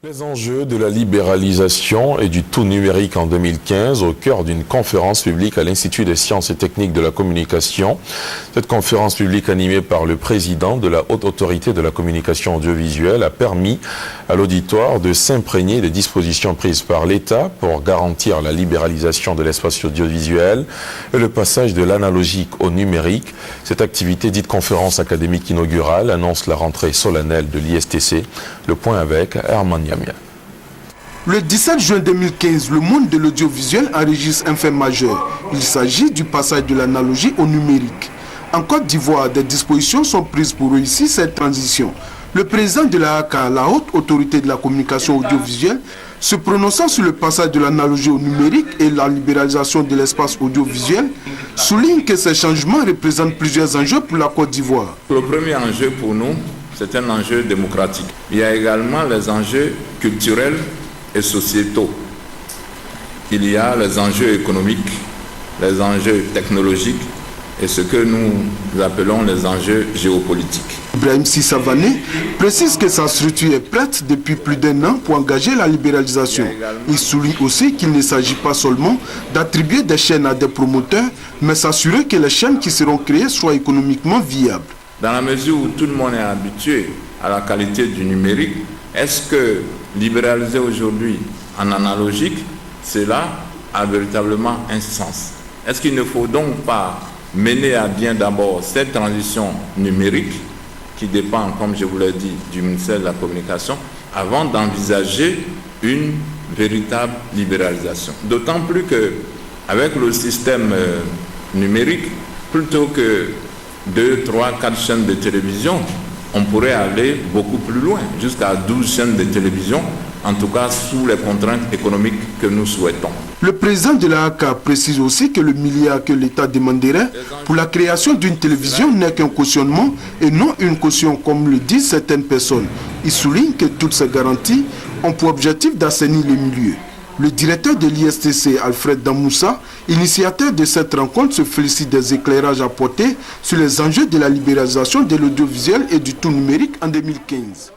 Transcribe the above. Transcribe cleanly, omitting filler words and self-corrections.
Les enjeux de la libéralisation et du tout numérique en 2015 au cœur d'une conférence publique à l'Institut des sciences et techniques de la communication. Cette conférence publique animée par le président de la Haute Autorité de la communication audiovisuelle a permis à l'auditoire de s'imprégner des dispositions prises par l'État pour garantir la libéralisation de l'espace audiovisuel et le passage de l'analogique au numérique. Cette activité dite conférence académique inaugurale annonce la rentrée solennelle de l'ISTC. Le point avec Herman Yamia. Le 17 juin 2015, le monde de l'audiovisuel enregistre un fait majeur. Il s'agit du passage de l'analogie au numérique. En Côte d'Ivoire, des dispositions sont prises pour réussir cette transition. Le président de la HACA, la Haute Autorité de la communication audiovisuelle, se prononçant sur le passage de l'analogie au numérique et la libéralisation de l'espace audiovisuel, souligne que ces changements représentent plusieurs enjeux pour la Côte d'Ivoire. Le premier enjeu pour nous, c'est un enjeu démocratique. Il y a également les enjeux culturels et sociétaux. Il y a les enjeux économiques, les enjeux technologiques et ce que nous appelons les enjeux géopolitiques. Ibrahim Sissavané précise que sa structure est prête depuis plus d'un an pour engager la libéralisation. Il souligne aussi qu'il ne s'agit pas seulement d'attribuer des chaînes à des promoteurs, mais s'assurer que les chaînes qui seront créées soient économiquement viables. Dans la mesure où tout le monde est habitué à la qualité du numérique, est-ce que libéraliser aujourd'hui en analogique, cela a véritablement un sens? Est-ce qu'il ne faut donc pas mener à bien d'abord cette transition numérique qui dépend, comme je vous l'ai dit, du ministère de la Communication, avant d'envisager une véritable libéralisation? D'autant plus qu'avec le système numérique, plutôt que 2, 3, 4 chaînes de télévision, on pourrait aller beaucoup plus loin, jusqu'à 12 chaînes de télévision, en tout cas sous les contraintes économiques que nous souhaitons. Le président de la HACA précise aussi que le milliard que l'État demanderait pour la création d'une télévision n'est qu'un cautionnement et non une caution comme le disent certaines personnes. Il souligne que toutes ces garanties ont pour objectif d'assainir le milieu. Le directeur de l'ISTC, Alfred Damoussa, initiateur de cette rencontre, se félicite des éclairages apportés sur les enjeux de la libéralisation de l'audiovisuel et du tout numérique en 2015.